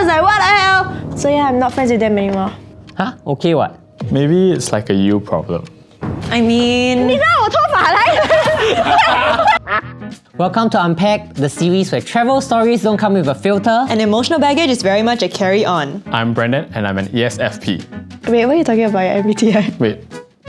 was like, what the hell? So yeah, I'm not friends with them anymore. Huh? Okay, what? Maybe it's like a you problem. I mean... Welcome to Unpacked, the series where travel stories don't come with a filter. And emotional baggage is very much a carry-on. I'm Brendan and I'm an ESFP. Wait, what are you talking about your MBTI? Wait,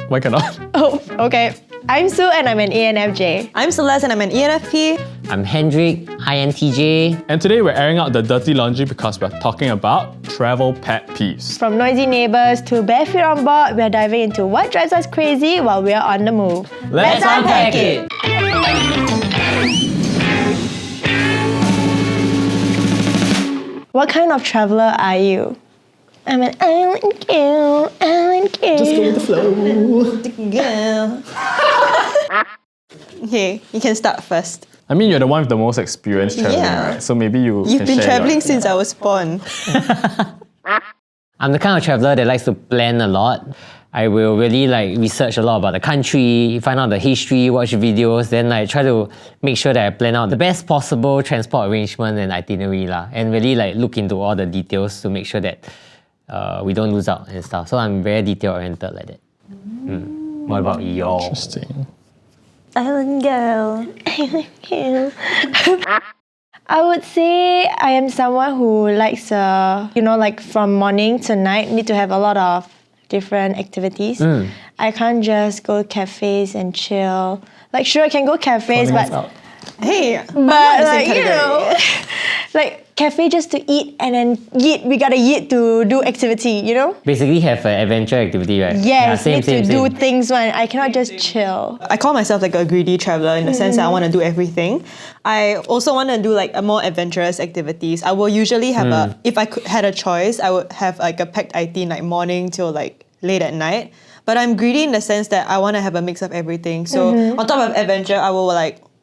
why cannot? Oh, okay. I'm Sue and I'm an ENFJ. I'm Celeste and I'm an ENFP. I'm Hendrik, INTJ. And today we're airing out the dirty laundry because we're talking about travel pet peeves. From noisy neighbours to bare feet on board, we're diving into what drives us crazy while we're on the move. Let's unpack it! What kind of traveller are you? I'm an island girl, island girl. Just go with the flow. Girl. Okay, you can start first. I mean, you're the one with the most experience traveling, Yeah. right? So maybe You've can been share traveling your... since I was born. I'm the kind of traveller that likes to plan a lot. I will really research a lot about the country, find out the history, watch videos, then try to make sure that I plan out the best possible transport arrangement and itinerary and really look into all the details to make sure that we don't lose out and stuff. So I'm very detail oriented like that. What about you? Interesting. Island girl, island girl. I would say I am someone who likes, from morning to night, need to have a lot of different activities. I can't just go cafes and chill. Sure, I can go cafes, but Hey, cafe just to eat and then yeet. We gotta yeet to do activity, Basically have an adventure activity, right? Yes, yeah, need to do things one. I cannot just chill. I call myself a greedy traveller in the sense that I want to do everything. I also want to do a more adventurous activities. I will usually have if I had a choice, I would have a packed itinerary morning till late at night. But I'm greedy in the sense that I want to have a mix of everything. So on top of adventure, I will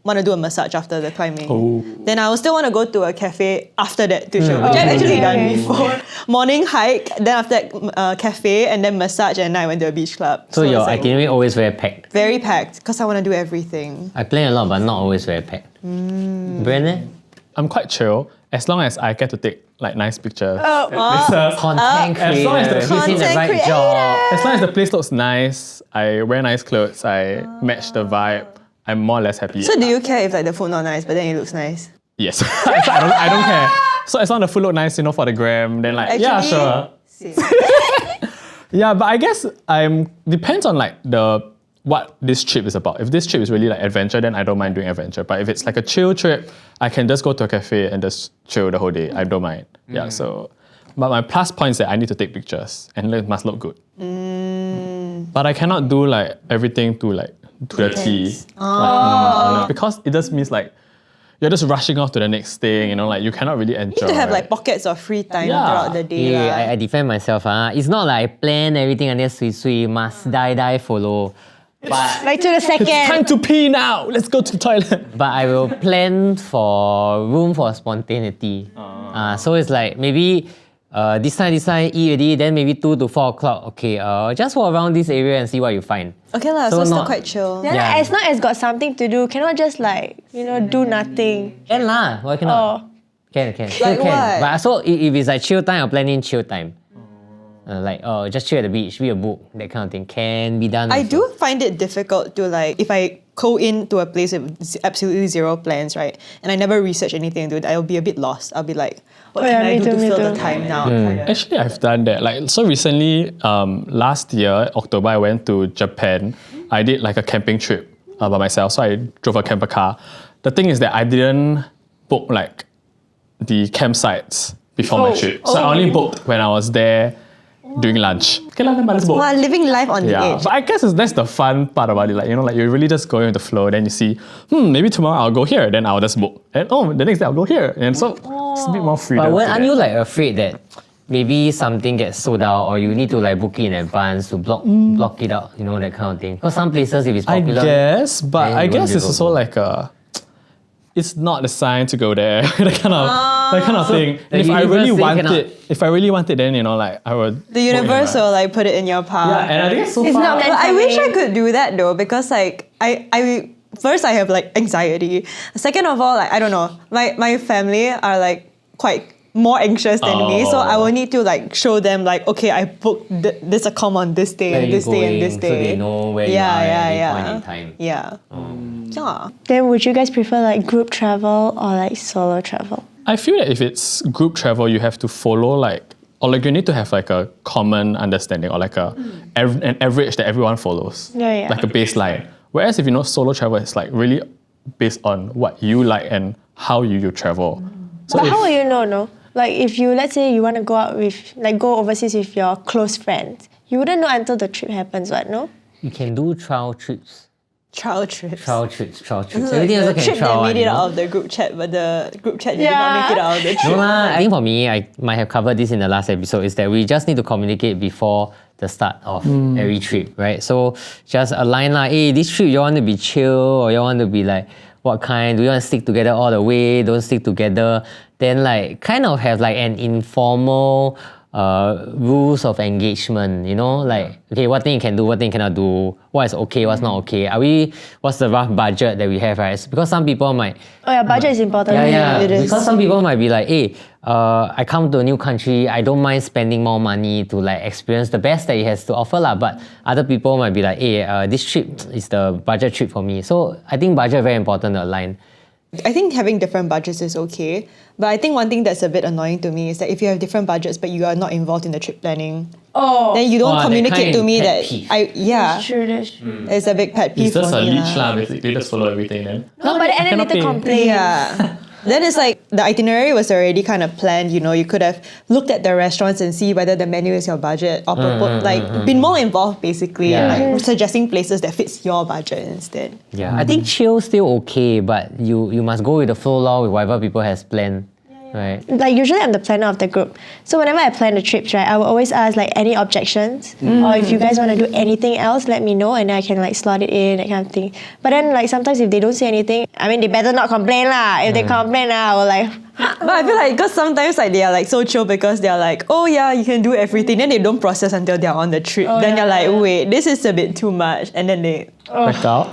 want to do a massage after the climbing. Oh. Then I will still want to go to a cafe after that to chill, which I've actually done before. Morning hike, then after that cafe, and then massage, and then I went to a beach club. So your it's itinerary always very packed? Very packed, because I want to do everything. I plan a lot, but not always very packed. Brennan? I'm quite chill as long as I get to take nice pictures. Content creator, as long as the he's in the content right creator. job. As long as the place looks nice, I wear nice clothes, I match the vibe, I'm more or less happy. So do you care if the food not nice, but then it looks nice? Yes. I don't care. So as long as the food look nice, for the gram, then yeah, sure. Same. Yeah, but I guess depends on what this trip is about. If this trip is really adventure, then I don't mind doing adventure. But if it's a chill trip, I can just go to a cafe and just chill the whole day. I don't mind. Yeah, so... But my plus point is that I need to take pictures and it must look good. But I cannot do everything to the T. Because it just means you're just rushing off to the next thing, you cannot really enjoy. You need to have pockets of free time throughout the day. I defend myself. It's not I plan everything and then sweet, must die, follow. But To the second. It's time to pee now. Let's go to the toilet. But I will plan for room for spontaneity. So it's maybe this time eat already, then maybe 2 to 4 o'clock. Okay, just walk around this area and see what you find. Okay lah, so still quite chill. Yeah, as long as got something to do, cannot just do nothing. Can lah, why cannot? Can. Still can. What? But so if it's chill time, I'll plan in chill time. Just chill at the beach, read a book, that kind of thing. Can be done. I also. do find it difficult to if I go into a place with absolutely zero plans, right? And I never research anything, dude, I'll be a bit lost. I'll be what can I do to fill the time now? Actually, I've done that. So recently, last year, October, I went to Japan. I did a camping trip by myself. So I drove a camper car. The thing is that I didn't book the campsites before my trip. So I only booked when I was there during lunch. Okay, let's book. Wow, living life on the Yeah, edge. but I guess that's the fun part about it. You're really just going with the flow. Then you see, maybe tomorrow I'll go here. Then I'll just book. And the next day I'll go here. And so it's a bit more freedom. But aren't you afraid that maybe something gets sold out or you need to book it in advance to block it out, that kind of thing? Because some places, if it's popular... I guess, but then I you won't guess be it's able also to. it's not a sign to go there. that kind of thing. And the if I really universe want it, then I would. The universe will put it in your path. Yeah, and I think so It's far. not meant But I for wish me. I could do that though, because I first I have anxiety. Second of all, I don't know. My family are quite more anxious than me, so I Oh. will need to like show them like, okay, I booked this account on this day Where and you this day and going, this so day. they know where you are at any point in time. Yeah. Yeah. Then would you guys prefer like group travel or like solo travel? I feel that if it's group travel, you have to follow like, or like you need to have like a common understanding or like an average that everyone follows. Yeah. Like a baseline. Whereas if you know solo travel, it's like really based on what you like and how you travel. So But if- how will you know, no? Like if you, let's say you want to go out with, like go overseas with your close friends, you wouldn't know until the trip happens, what, no? You can do trial trips. Trial trips. Everything also the can trip trial. that made you it know? out of the group chat, but the group chat did not make it out of the No trip. lah, I think for me, I might have covered this in the last episode, is that we just need to communicate before the start of every trip, right? So just align lah, hey, this trip you want to be chill or you want to be like, what kind? Do you want to stick together all the way? Don't stick together? Then like kind of have like an informal rules of engagement, you know, like, okay, what thing you can do, what thing you cannot do, what is okay, what's not okay, what's the rough budget that we have, right? Because some people might, Oh yeah, budget is important. It is. because some people might be like, hey, I come to a new country, I don't mind spending more money to like experience the best that it has to offer lah. But other people might be like, hey, this trip is the budget trip for me. So I think budget very important to align. I think having different budgets is okay, but I think one thing that's a bit annoying to me is that if you have different budgets but you are not involved in the trip planning, then you don't that communicate kind to me pet that peeve. That's true, that's true. it's a big pet peeve it's just for a me. leech lah, basically. Just follow everything then. No, but and then cannot later pay. complain. Yeah. Then it's like the itinerary was already kind of planned, you know, you could have looked at the restaurants and see whether the menu is your budget or been more involved basically, Yeah. and like suggesting places that fits your budget instead. Yeah, I think chill still okay, but you must go with the flow law with whatever people has planned, right? Like usually I'm the planner of the group. So whenever I plan the trips, right, I will always ask like any objections or if you guys want to do anything else, let me know and then I can like slot it in, that kind of thing. But then like sometimes if they don't say anything, I mean they better not complain lah. If they complain, I will like, But I feel like because sometimes like they are like so chill because they're like, oh yeah, you can do everything. Then they don't process until they're on the trip. Then you're like, wait, this is a bit too much. And then Back out.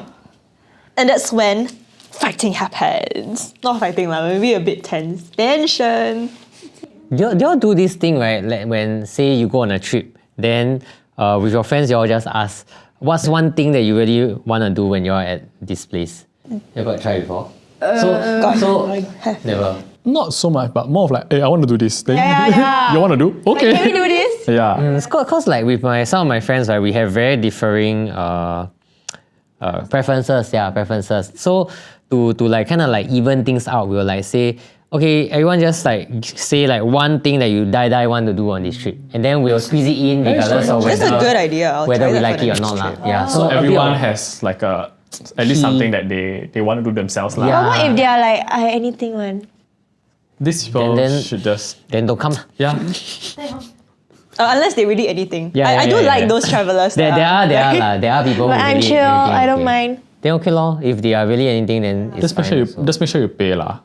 and that's when fighting happens. Not fighting lah, maybe a bit tense. Tension. Do y'all do this thing, right? Like when say you go on a trip, then with your friends, y'all just ask, what's one thing that you really want to do when you're at this place? You ever tried before? So never. Not so much, but more of like, hey, I want to do this. Then yeah. you want to do? Okay. can we do this? Yeah. It's cause like with some of my friends, right, we have very differing preferences. Yeah, preferences. So to like kind of like even things out, we'll like say, okay, everyone just like say like one thing that you die want to do on this trip, and then we'll squeeze it in regardless of That's whether a good idea. I'll whether try we that like for the it or next not lah. trip. Yeah. So a bit everyone of- has like at least something that they want to do themselves lah. Yeah. But what if they are like, anything one? These people then- should just then don't come. yeah. Unless they really anything. Yeah, I yeah, do yeah, like yeah. those travelers. There are people. But who I'm really chill, anything I don't okay. mind. Then okay lor. If they are really anything, then it's Just make fine sure also. just make sure you pay lah.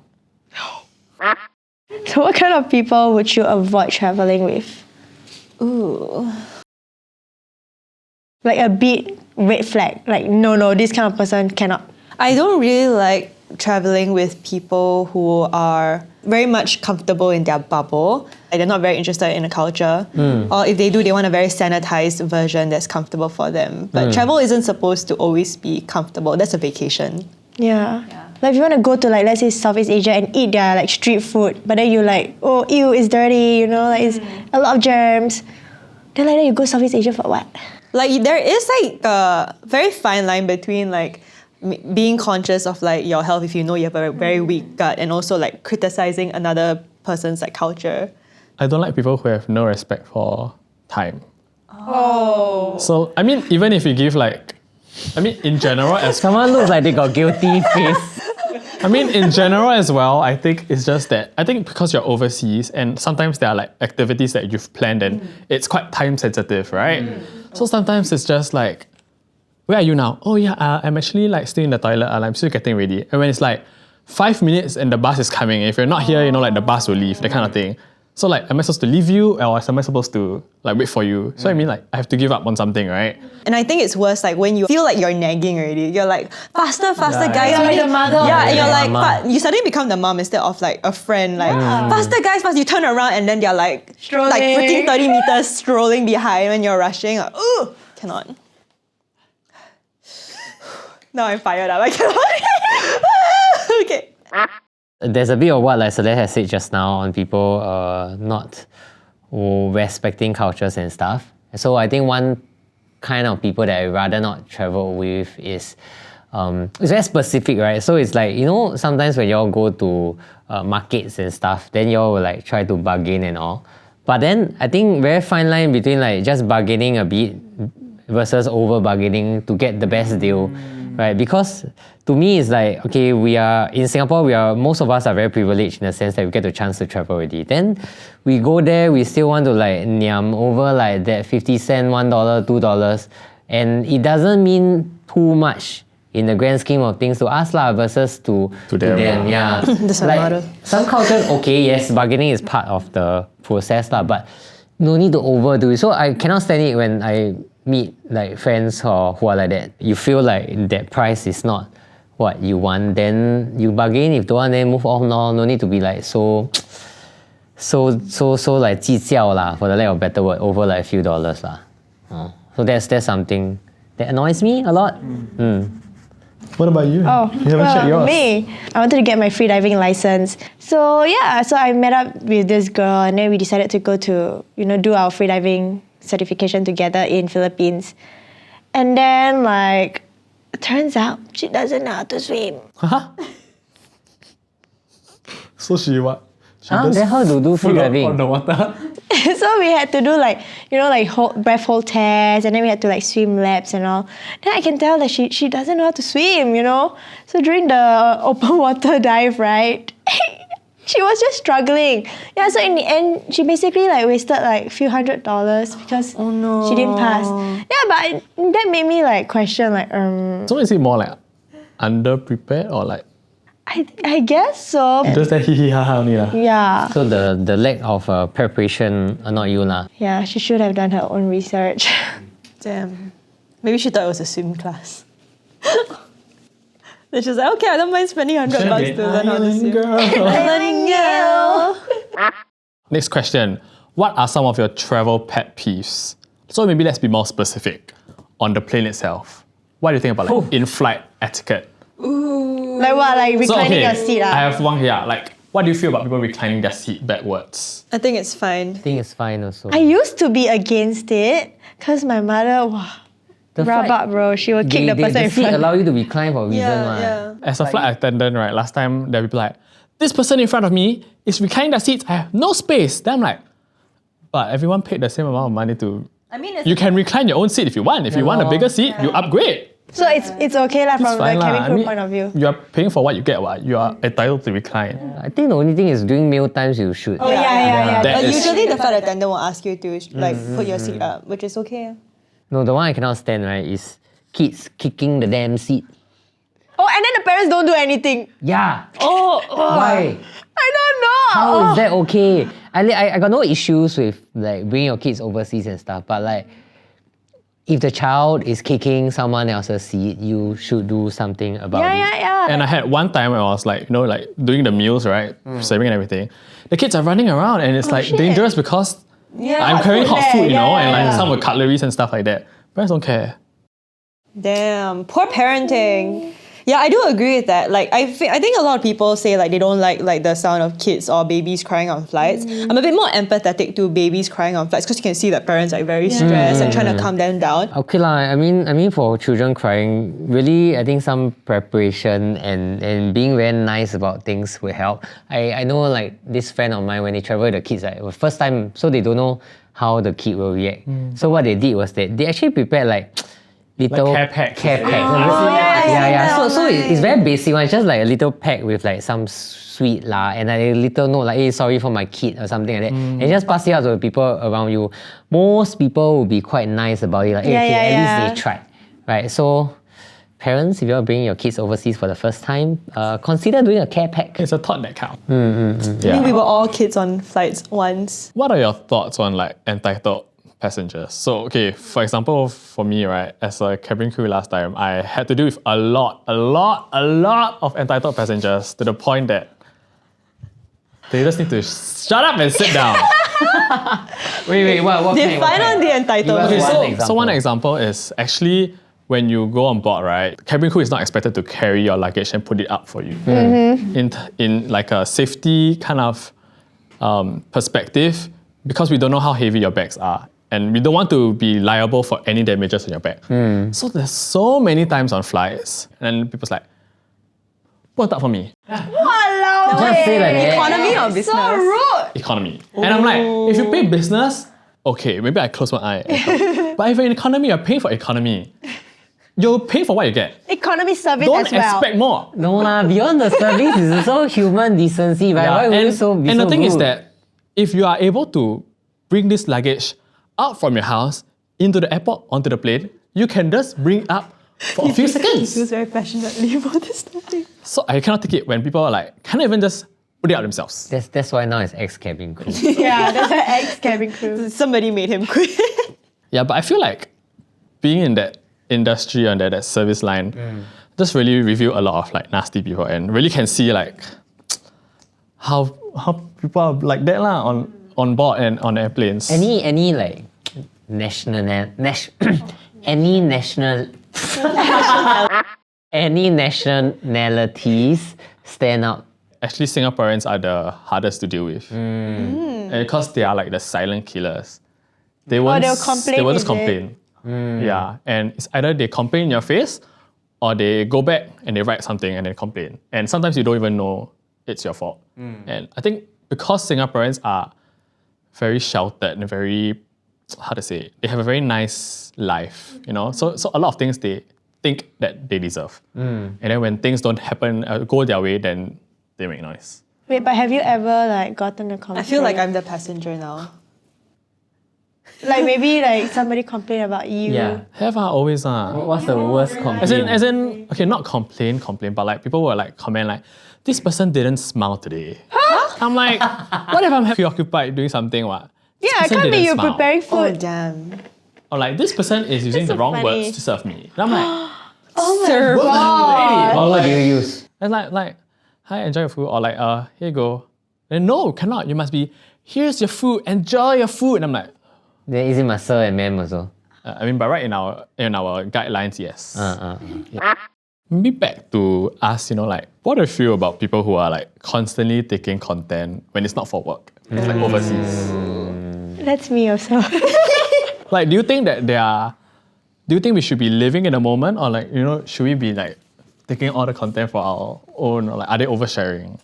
So what kind of people would you avoid traveling with? Ooh. Like a big red flag. Like, no, this kind of person cannot. I don't really like traveling with people who are very much comfortable in their bubble. Like they're not very interested in the culture. Or if they do, they want a very sanitized version that's comfortable for them. But travel isn't supposed to always be comfortable. That's a vacation. Yeah. Like if you want to go to like, let's say Southeast Asia and eat their like street food, but then you like, oh, ew, it's dirty, you know, like it's a lot of germs. Then like that you go Southeast Asia for what? Like there is like a very fine line between like being conscious of like your health if you know you have a very weak gut and also like criticizing another person's like culture. I don't like people who have no respect for time. Oh. So I mean, even if you give like, I mean, in general as Someone looks like they got guilty face. I mean, in general as well, I think it's just that, I think because you're overseas and sometimes there are like activities that you've planned and it's quite time sensitive, right? So sometimes it's just like, where are you now? Oh yeah, I'm actually like still in the toilet, I'm still getting ready. And when it's like 5 minutes and the bus is coming, if you're not here, you know, like the bus will leave, that kind of thing. So like, am I supposed to leave you or am I supposed to like wait for you? So I mean like, I have to give up on something, right? And I think it's worse like when you feel like you're nagging already. You're like, faster, guys. You're like the mother. Yeah, and you're like, mama. you suddenly become the mom instead of like a friend. Like, faster, guys, fast. You turn around and then they're like, Strolling. like freaking 30 meters strolling behind when you're rushing. Like, ooh, cannot. Now I'm fired up. I cannot. Okay. There's a bit of what like Celeste has said just now on people not respecting cultures and stuff. So I think one kind of people that I'd rather not travel with is it's very specific, right? So it's like, you know, sometimes when y'all go to markets and stuff, then y'all will like try to bargain and all. But then I think very fine line between like just bargaining a bit versus over bargaining to get the best deal, right? Because to me it's like, okay, we are in Singapore, most of us are very privileged in the sense that we get the chance to travel already. Then we go there, we still want to like nyam over like that 50 cent, $1, $2, and it doesn't mean too much in the grand scheme of things to us lah versus to them. Yeah. That's my motto. Some cultures, okay, yes, bargaining is part of the process lah, but no need to overdo it. So I cannot stand it when I meet like friends who are like that. You feel like that price is not what you want, then you bargain. If don't want, then move on. No need to be like so like 计较 lah, for the lack of a better word, over like a few dollars lah. So that's something that annoys me a lot. What about you? Oh, You haven't checked yours. me. I wanted to get my freediving license. So yeah, so I met up with this girl and then we decided to go to, do our freediving certification together in Philippines. And then like, it turns out she doesn't know how to swim. So she what? She Then how to do free float diving? on the water? So we had to do like, breath hold tests, and then we had to like swim laps and all. Then I can tell that she doesn't know how to swim, So during the open water dive, right, she was just struggling. Yeah, so in the end, she basically like wasted like a few $100 because she didn't pass. Yeah, but that made me like question like, So is it more like under-prepared or like I guess so. just that hee hee ha ha only lah? Yeah. So the lack of preparation annoyed you lah. Yeah, she should have done her own research. Damn. Maybe she thought it was a swim class. Then she's like, okay, I don't mind spending $100 to learn how to swim. Learning girl. Next question. What are some of your travel pet peeves? So maybe let's be more specific on the plane itself. What do you think about like in-flight etiquette? Like what? Like reclining your seat? I have one here. Like, what do you feel about people reclining their seat backwards? I think it's fine. I think it's fine also. I used to be against it because my mother, The rabak flight- bro, she will kick the person the in seat front. allow you to recline for a reason. Yeah. As a flight attendant, right, last time there were people like, this person in front of me is reclining their seats. I have no space. Then I'm like, but everyone paid the same amount of money to. I mean, You can recline your own seat if you want. If you want a bigger seat, you upgrade. So it's okay lah from the Fine lah. cabin crew point of view. You are paying for what you get. What you are entitled to recline. I think the only thing is during meal times you should. Oh yeah. That is- usually the flight attendant will ask you to like put your seat up, which is okay. No, the one I cannot stand, right, is kids kicking the damn seat. Oh, and then the parents don't do anything. Yeah. Oh, Why? I don't know. How is that okay? I got no issues with like bringing your kids overseas and stuff, but like if the child is kicking someone else's seat, you should do something about it. Yeah. And I had one time where I was like, like doing the meals, right, serving and everything. The kids are running around and it's like shit. dangerous because I'm hot carrying food hot food, there, and like yeah. some with cutleries and stuff like that. Parents don't care. Damn, poor parenting. Yeah, I do agree with that. Like, I think a lot of people say like they don't like the sound of kids or babies crying on flights. I'm a bit more empathetic to babies crying on flights because you can see that parents are very stressed and trying to calm them down. Okay lah. I mean for children crying, really I think some preparation and being very nice about things will help. I know like this friend of mine when they travel with the kids, like the first time, so they don't know how the kid will react. So what they did was that they actually prepared like little Like care packs. So it's very basic one. It's just like a little pack with like some sweet lah and a little note like, hey, sorry for my kid or something like that. And just pass it out to the people around you. Most people will be quite nice about it. Like, hey, okay, at least they tried, right? So parents, if you're bringing your kids overseas for the first time, consider doing a care pack. It's a thought that counts. I think we were all kids on flights once. What are your thoughts on like entitled passengers? So, okay, for example, for me, right, as a cabin crew last time, I had to deal with a lot of entitled passengers to the point that they just need to shut up and sit down. Wait, what Define on the entitled. Okay, So one example is actually when you go on board, right, cabin crew is not expected to carry your luggage and put it up for you. In like a safety kind of perspective, because we don't know how heavy your bags are, and we don't want to be liable for any damages on your bag. So there's so many times on flights, and people's like, put it up for me. Walao, Just say like that. Economy or business? so rude. Economy. And I'm like, if you pay business, okay, maybe I close my eye. and help. But if you're in economy, you're paying for economy. You'll pay for what you get. Economy service Don't as well. expect more. No lah, beyond the service is also human decency, right? Why would you be and so the thing is rude? that if you are able to bring this luggage out from your house into the airport onto the plane, you can just bring it up for a few He seconds. feels very passionately about this topic. So I cannot take it when people are like, cannot even just put it out themselves. That's why now it's ex-cabin crew. Yeah, that's an ex-cabin crew. Somebody made him quit. Yeah, but I feel like being in that industry and that service line just really reveal a lot of like nasty people and really can see like how people are like that lah on board and on airplanes. Any like any nationalities stand out. Actually, Singaporeans are the hardest to deal with. And because they are like the silent killers. They won't, they'll complain, they will just is it? complain. Yeah, and it's either they complain in your face or they go back and they write something and then complain. And sometimes you don't even know it's your fault. And I think because Singaporeans are very sheltered and very, how to say, they have a very nice life, you know? So a lot of things they think that they deserve. And then when things don't happen, go their way, then they make noise. Wait, but have you ever like gotten a complaint? I feel like I'm the passenger now. like maybe like somebody complained about you. Yeah. Have always What's the worst complaint? As in, okay, not complain, but like people will like comment like, this person didn't smile today. I'm like, what if I'm preoccupied doing something? What? Yeah, This it person can't be didn't you smile. preparing Oh food. damn. Or like, this person is using the so wrong funny. words to serve me. And I'm like, Sir, What do you use? and like, hi, enjoy your food. Or like, here you go. And no, cannot. You must be, here's your food, enjoy your food. And I'm like, Then is it my sir and ma'am also? I mean, but right in our guidelines, yes. Maybe back to us, you know, like, what do you feel about people who are like constantly taking content when it's not for work? It's like overseas. That's me also. Like, do you think that do you think we should be living in the moment, or like, you know, should we be like taking all the content for our own, or like, are they oversharing?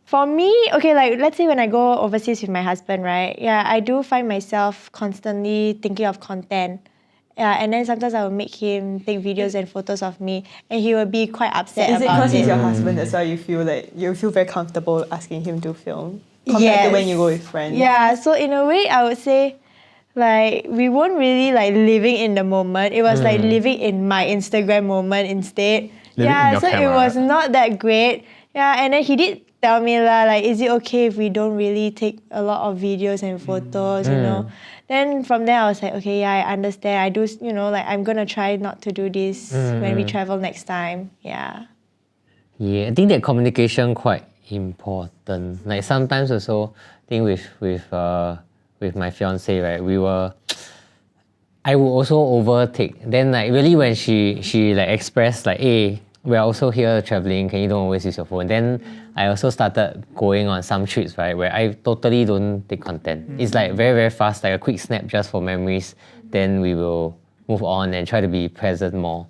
For me, okay, like let's say when I go overseas with my husband, right? Yeah, I do find myself constantly thinking of content. Yeah, and then sometimes I will make him take videos and photos of me, and he will be quite upset Is it about because he's it. your husband that's why you feel very comfortable asking him to film? Compared to when you go with friends. Yeah, so in a way, I would say, like, we weren't really like living in the moment. It was like living in my Instagram moment instead. Living in your so camera. it was not that great. Yeah, and then he did tell me like, is it okay if we don't really take a lot of videos and photos, you know? Then from there I was like, okay, yeah, I understand. I do, you know, like I'm gonna try not to do this when we travel next time. Yeah. Yeah, I think that communication quite important. Like sometimes also, I think with my fiance, right, I would also overtake. Then like really when she like expressed like, hey, we're also here traveling, can you don't always use your phone? Then I also started going on some trips, right, where I totally don't take content. It's like very, very fast, like a quick snap just for memories. Then we will move on and try to be present more.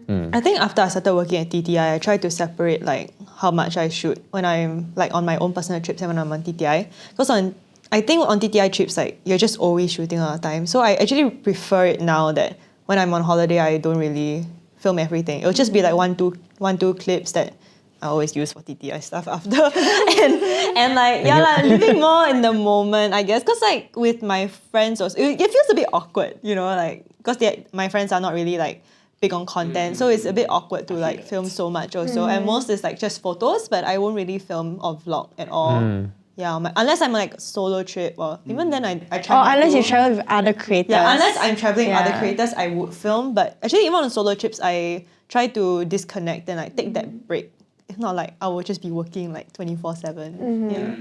I think after I started working at TTI, I try to separate like how much I shoot when I'm like on my own personal trips and when I'm on TTI. Because I think on TTI trips, like you're just always shooting all the time. So I actually prefer it now that when I'm on holiday, I don't really film everything. It'll just be like one, two clips that I always use for TTI stuff after. and like, yeah, like living more in the moment, I guess. Because like with my friends, also, it feels a bit awkward, you know, like, because my friends are not really like big on content, so it's a bit awkward to like film so much also. And most is like just photos, but I won't really film or vlog at all. Yeah, unless I'm like solo trip, or even then I try. Or not unless to. you travel with other creators. Yeah, unless I'm traveling with other Yeah. creators, I would film. But actually, even on solo trips, I try to disconnect and like take that break. If not, like I will just be working like 24/7. Yeah.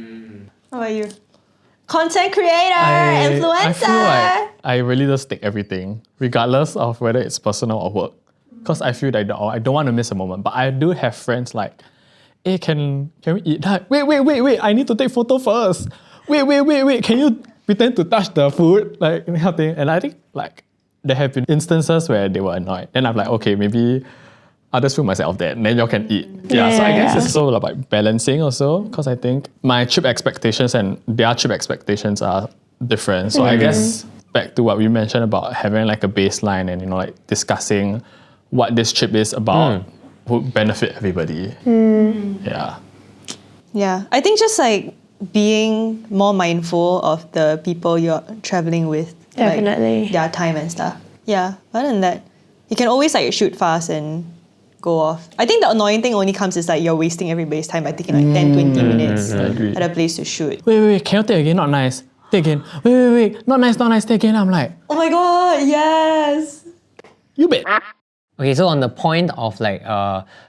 How about you? Content creator, I influencer. feel like I really just take everything, regardless of whether it's personal or work. Because I feel that I don't want to miss a moment. But I do have friends like, hey, can we eat that? Wait, I need to take photo first. Wait, can you pretend to touch the food? Like, that kind of thing. And I think like there have been instances where they were annoyed. Then I'm like, okay, maybe I'll just film myself there and then y'all can eat. Yeah, so I guess it's also about balancing also, because I think my trip expectations and their trip expectations are different. So I guess back to what we mentioned about having like a baseline and like discussing what this trip is about would benefit everybody. Yeah. Yeah, I think just like being more mindful of the people you're traveling with. Definitely. Like, their time and stuff. Yeah, other than that, you can always like shoot fast and go off. I think the annoying thing only comes is like you're wasting everybody's time by taking like 10, 20 minutes I agree. at a place to shoot. Wait, can you take again? Not nice. Take again. Wait, not nice, take again. I'm like, Oh my god, yes! you bet. Okay, so on the point of like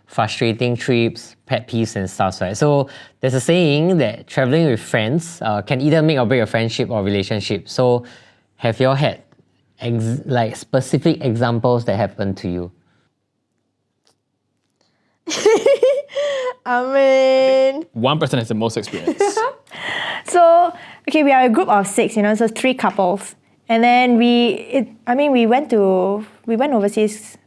frustrating trips, pet peeves and stuff, right? So there's a saying that traveling with friends can either make or break a friendship or relationship. So have you all had like specific examples that happened to you? I mean, One person has the most experience. so okay, we are a group of 6, so 3 couples, and then we went overseas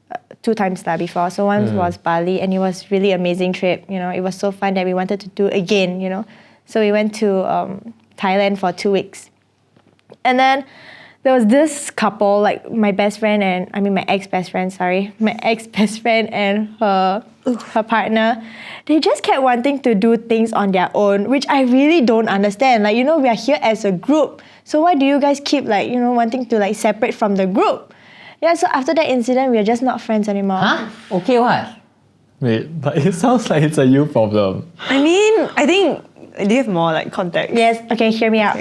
2 times before. So once was Bali, and it was really amazing trip. It was so fun that we wanted to do again. So we went to Thailand for 2 weeks, and then there was this couple, like my ex-best friend and her partner. They just kept wanting to do things on their own, which I really don't understand. Like, we are here as a group, so why do you guys keep like, wanting to like separate from the group? Yeah, so after that incident, we are just not friends anymore. Huh? Okay, what? Wait, but it sounds like it's a you problem. I mean, I think, do you have more like context? Yes, okay, hear me out.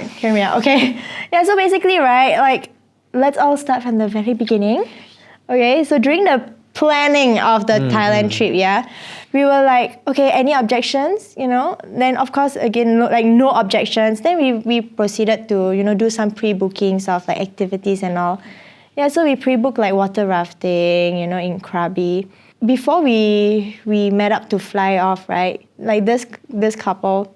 Okay. Yeah, so basically, right, like, let's all start from the very beginning. Okay, so during the planning of the Thailand trip, we were like, okay, any objections, Then of course, again, no objections. Then we proceeded to, do some pre-bookings of like activities and all. Yeah, so we pre-booked like water rafting, in Krabi. Before we met up to fly off, right, like this couple,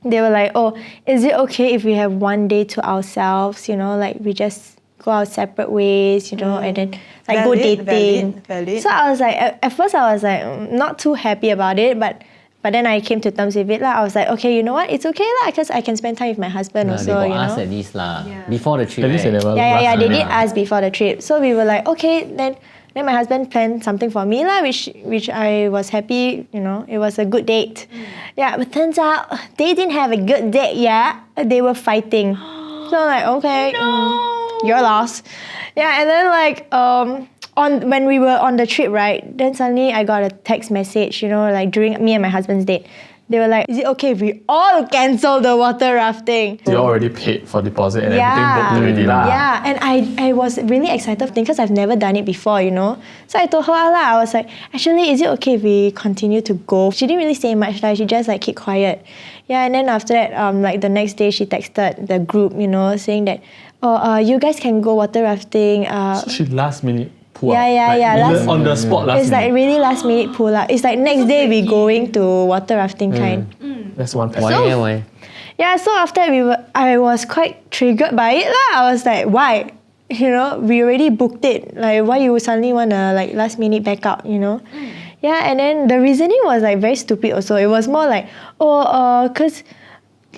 they were like, oh, is it okay if we have one day to ourselves, like we just go our separate ways, and then like go dating. Valid. So I was like, at first I was like, not too happy about it, but then I came to terms with it. I was like, okay, you know what, it's okay because I can spend time with my husband also, They got asked at least before the trip. At least they right? never Yeah, last they minute. did ask before the trip. So we were like, okay, then my husband planned something for me, which I was happy, it was a good date. Yeah, but turns out they didn't have a good date yet. They were fighting. So I'm like, okay, your loss. Yeah, and then like when we were on the trip, right, then suddenly I got a text message, like during me and my husband's date. They were like, is it okay if we all cancel the water rafting? You already paid for deposit and everything booked already lah. Yeah, and I was really excited because I've never done it before, So I told her I was like, actually, is it okay if we continue to go? She didn't really say much, she just like keep quiet. Yeah, and then after that, like the next day, she texted the group, saying that, you guys can go water rafting. So she last minute pull out. Yeah. On the spot last It's minute. like really last minute pull out. It's like next day we going to water rafting kind. That's one pet. Why? Yeah, so after I was quite triggered by it lah. I was like, why? We already booked it. Like, why you suddenly wanna like last minute back out? Yeah, and then the reasoning was like very stupid. Also, it was more like, cause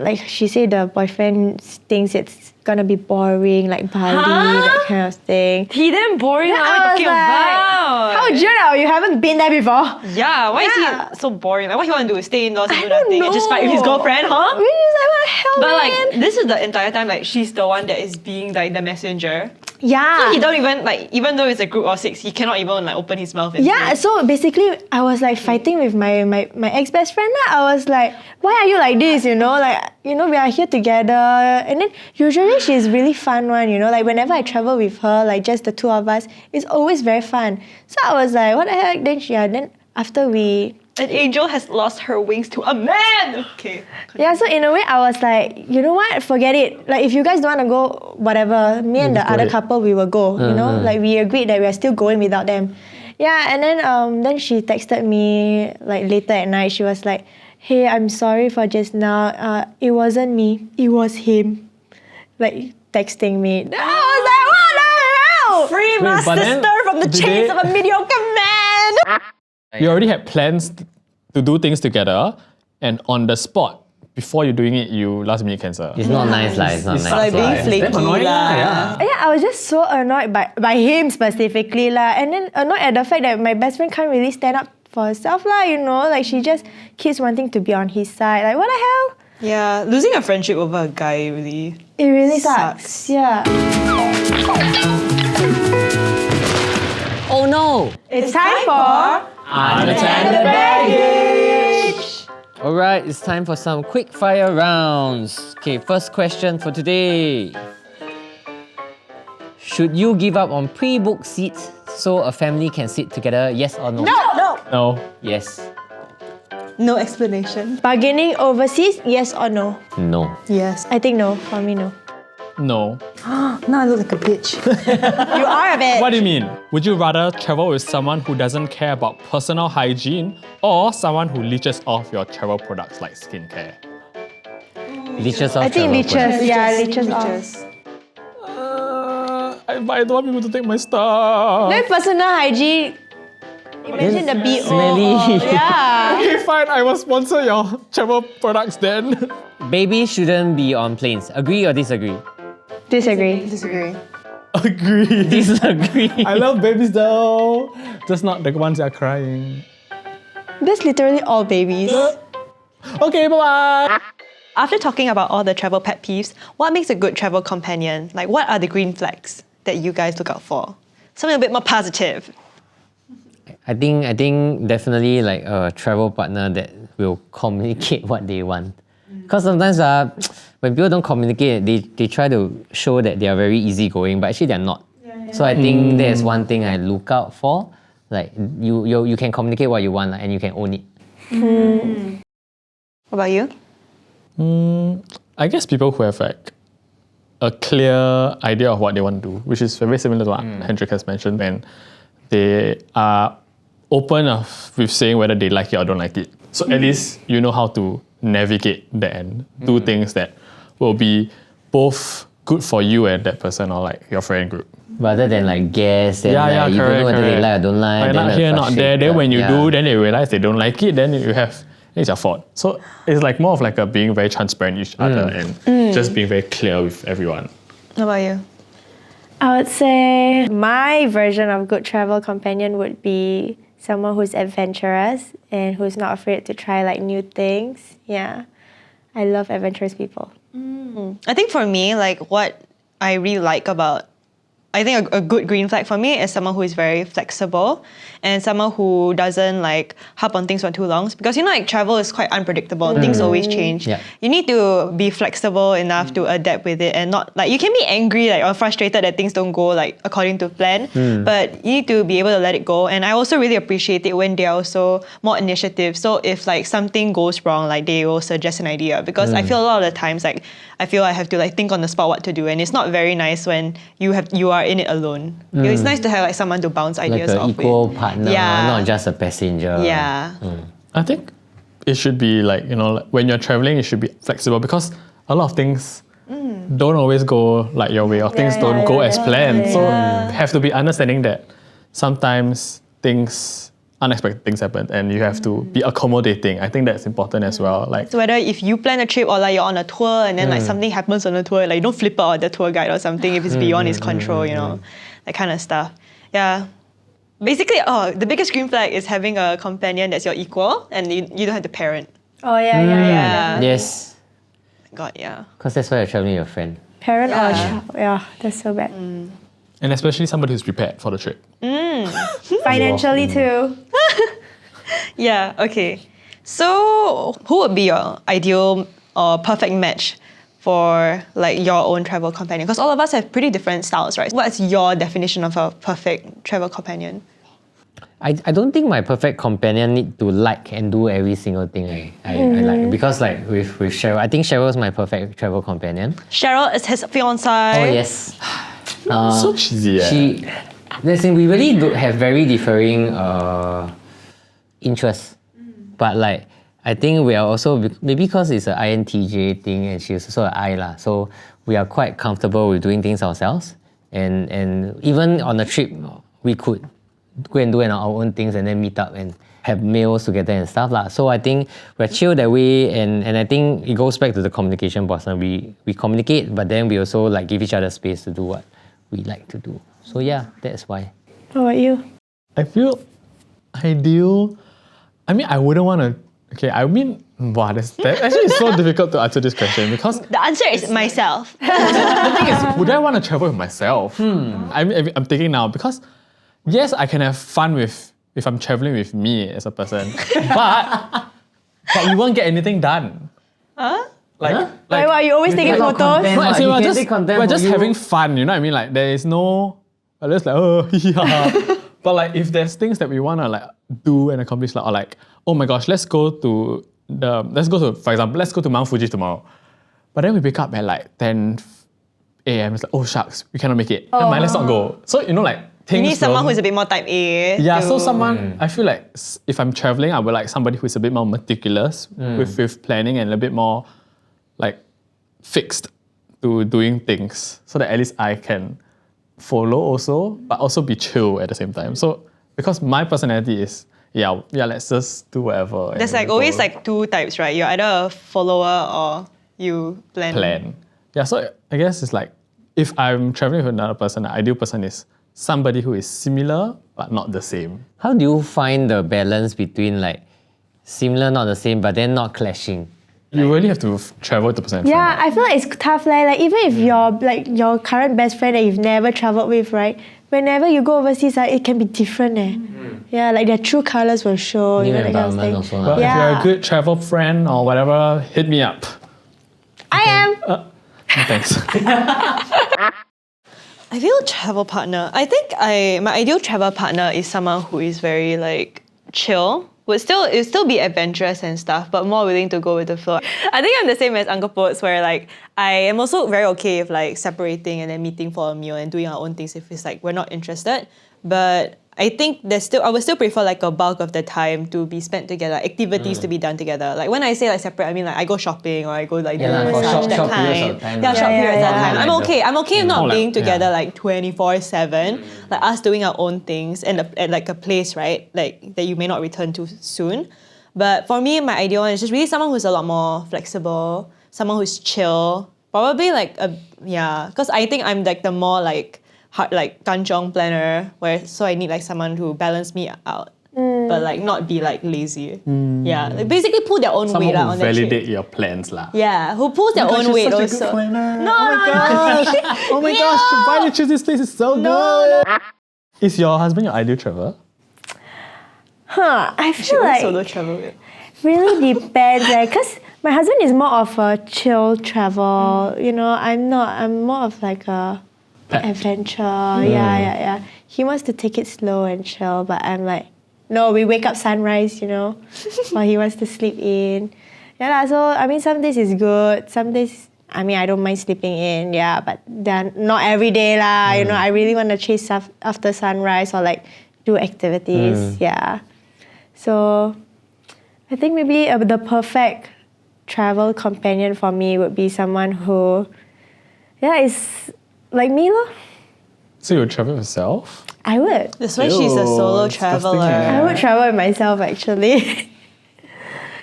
like she said the boyfriend thinks it's gonna be boring, like Bali, that kind of thing. He damn boring. Then What are you I was talking like, about? how do you know? You haven't been there before. Yeah, why Yeah. is he so boring? Like, what he want to do? Stay indoors and do don't nothing and just fight with his know. girlfriend, huh? We just like, what the hell, But man? like, this is the entire time, like, she's the one that is being like the messenger. Yeah. He don't even like, even though it's a group of 6, he cannot even like open his mouth. And Yeah, say. so basically I was like fighting with my ex-best friend. I was like, why are you like this, you know? Like, you know, we are here together. And then usually she's really fun one, you know? Like whenever I travel with her, like just the two of us, it's always very fun. So I was like, what the heck? Then after we... An angel has lost her wings to a man! Okay. Yeah, so in a way I was like, you know what? Forget it. Like if you guys don't want to go, whatever, me and the just go other ahead. couple, we will go. You know? Like we agreed that we are still going without them. Yeah, and then she texted me like later at night. She was like, hey, I'm sorry for just now. It wasn't me. It was him. Like texting me. I was like, what the hell? Free Wait, my but then sister from the did chains they- of a mediocre man! You already had plans to do things together, and on the spot, before you doing it, you last minute cancel. It's not nice, lah. It's not nice. like being lah. flaky Damn annoying lah. Yeah. Yeah, I was just so annoyed by him specifically lah, and then annoyed at the fact that my best friend can't really stand up for herself lah, you know, like she just keeps wanting to be on his side. Like what the hell? Yeah, losing a friendship over a guy really. It really Sucks. sucks. Yeah. Oh no! It's time for Unattended baggage! Alright, it's time for some quick fire rounds. Okay, first question for today. Should you give up on pre-booked seats so a family can sit together? Yes or no? No! No. Yes. No explanation. bargaining overseas. Yes or no? No. Yes. I think no. For me, no. No. Now I look like a bitch. You are a bit. What do you mean? Would you rather travel with someone who doesn't care about personal hygiene or someone who leeches off your travel products like skincare? Leeches off I think travel leeches. products. Yeah, leeches off. But I don't want people to take my stuff. Then personal hygiene. Imagine the BO. Smelly. Yeah. Okay, fine. I will sponsor your travel products then. Babies shouldn't be on planes. Agree or disagree? Disagree. Disagree. Agree. Disagree. I love babies though. Just not the ones that are crying. That's literally all babies. Okay, bye-bye. After talking about all the travel pet peeves, what makes a good travel companion? Like, what are the green flags that you guys look out for? Something a bit more positive. I think definitely like a travel partner that will communicate what they want. Because sometimes when people don't communicate, they try to show that they are very easygoing, but actually they're not. So I think that's one thing I look out for. Like you can communicate what you want and you can own it. What about you? I guess people who have like a clear idea of what they want to do, which is very similar to what Hendrik has mentioned, and they are open with saying whether they like it or don't like it. So at least you know how to navigate that and do things that will be both good for you and that person or like your friend group. Rather than like guess and like, you don't know whether they like or don't like. Like, then not here, not there. Then when you do, then they realize they don't like it, then it's your fault. So it's like more of like a being very transparent with each other and just being very clear with everyone. What about you? I would say my version of good travel companion would be someone who's adventurous and who's not afraid to try like new things. Yeah. I love adventurous people. I think for me, like what I really like about, I think a good green flag for me is someone who is very flexible and someone who doesn't like harp on things for too long. Because you know, like travel is quite unpredictable. Things always change. Yeah. You need to be flexible enough to adapt with it and not like you can be angry like or frustrated that things don't go like according to plan. But you need to be able to let it go. And I also really appreciate it when they're also more initiative. So if like something goes wrong, like they will suggest an idea. Because I feel a lot of the times like I feel I have to like think on the spot what to do, and it's not very nice when you are in it alone. You know, it's nice to have like someone to bounce Like ideas an off equal with. partner, Yeah. not just a passenger. Yeah. I think it should be like, you know, like when you're traveling, it should be flexible because a lot of things don't always go like your way or things don't go as planned. So have to be understanding that sometimes unexpected things happen and you have to be accommodating. I think that's important as well. Like, So whether if you plan a trip or like you're on a tour and then like something happens on the tour, like you don't flip out at the tour guide or something if it's beyond his control, you know, that kind of stuff. Yeah. Basically, the biggest green flag is having a companion that's your equal and you don't have to parent. Oh, yeah. Yes. God, yeah. Because that's why you're traveling with your friend. Parent or child. Yeah, that's so bad. And especially somebody who's prepared for the trip. Financially too. Yeah, okay. So, who would be your ideal or perfect match for like your own travel companion? Because all of us have pretty different styles, right? What's your definition of a perfect travel companion? I don't think my perfect companion need to like and do every single thing I like. Because like with Cheryl, I think Cheryl is my perfect travel companion. Cheryl is his fiance. Oh yes. So cheesy, Listen, we really do have very differing interests. But like, I think we are also, maybe because it's an INTJ thing and she's also an I lah. So we are quite comfortable with doing things ourselves. And even on a trip, we could go and do our own things and then meet up and have meals together and stuff lah. So I think we're chill that way, and I think it goes back to the communication portion. We communicate, but then we also like give each other space to do what we like to do. So yeah, that's why. How about you? I feel ideal. I mean, I wouldn't want to. Okay, I mean, wow, that actually it's so difficult to answer this question because The answer is myself. the thing is, would I want to travel with myself? I'm thinking now because yes, I can have fun if I'm traveling with me as a person, but we won't get anything done. Like Why you always taking photos? no, as in You we're can just, take content we're for just you. having fun, you know what I mean? Like there is no, we're just like, oh, yeah. But like if there's things that we want to like do and accomplish, like, or like, oh my gosh, for example, let's go to Mount Fuji tomorrow. But then we wake up at like 10 a.m. It's like, oh shucks, we cannot make it. Never mind, let's not go. So, you know, like things You need someone don't- who's a bit more type A. Yeah, to- so someone, I feel like if I'm traveling, I would like somebody who's a bit more meticulous with planning and a bit more like fixed to doing things so that at least I can follow also, but also be chill at the same time. So because my personality is, yeah, let's just do whatever. and There's then like always go like two types, right? You're either a follower or you plan. Yeah, so I guess it's like if I'm traveling with another person, the ideal person is somebody who is similar but not the same. How do you find the balance between like similar, not the same, but then not clashing? You really have to travel with the person. and Yeah, find out. I feel like it's tough. Like even if you're like your current best friend that you've never traveled with, right? Whenever you go overseas, it can be different. Yeah, like their true colors will show. New You know, that kind of environment thing. also. But lah. if you're Yeah. a good travel friend or whatever, hit me up. I am. Thanks. I feel travel partner. I think my ideal travel partner is someone who is very like chill. Would still be adventurous and stuff, but more willing to go with the flow. I think I'm the same as Uncle Pots, where like I am also very okay with like separating and then meeting for a meal and doing our own things if it's like we're not interested. But I think I would still prefer like a bulk of the time to be spent together, activities to be done together. Like when I say like separate, I mean like I go shopping or I go like do Yeah lah, for massage, that short periods kind. of time. Yeah, short Yeah, periods of yeah. time. I'm okay. I'm okay with not like, being together yeah. like 24/7. Like us doing our own things and at like a place, right? Like that you may not return to soon. But for me, my ideal one is just really someone who's a lot more flexible, someone who's chill. Probably like because I think I'm like the more like hard like kanchong planner, so I need like someone who balance me out, but like not be like lazy. Yeah, like basically pull their own Someone weight who on the trip. validate your plans lah. Yeah, who pulls their own weight also. No, oh my gosh, why did you choose this place? It's so good. Is your husband your ideal traveler? I feel like Solo travel with. really depends. Cause my husband is more of a chill travel. You know, I'm not. I'm more of like a adventure. Yeah. He wants to take it slow and chill, but I'm like, no, we wake up sunrise, you know, while he wants to sleep in. Yeah lah. So I mean, some days is good. Some days, I mean, I don't mind sleeping in. Yeah, but then not every day lah. You know, I really want to chase stuff after sunrise or like do activities. Yeah. So I think maybe the perfect travel companion for me would be someone who, is like me lor. So you would travel yourself? I would. That's why she's a solo disgusting, traveler. I would travel with myself actually.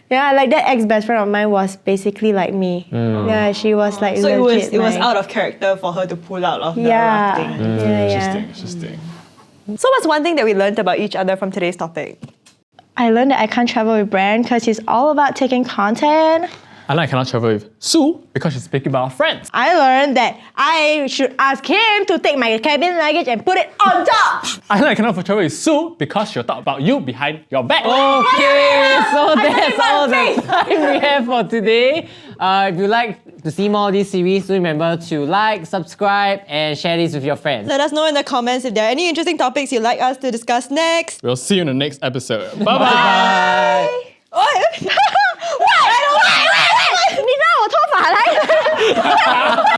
Yeah, like that ex-best friend of mine was basically like me. Yeah, she was like So legit it was my- out of character for her to pull out of the Yeah. rafting. Yeah. Interesting. So what's one thing that we learned about each other from today's topic? I learned that I can't travel with Brand because he's all about taking content. I like cannot travel with Sue because she's picking about our friends. I learned that I should ask him to take my cabin luggage and put it on top. I like cannot travel with Sue because she'll talk about you behind your back. Okay, so that's all the face. time we have for today. If you like to see more of this series, do remember to like, subscribe, and share this with your friends. Let us know in the comments if there are any interesting topics you'd like us to discuss next. We'll see you in the next episode. Bye bye. Bye. 喂，你拉我头发来。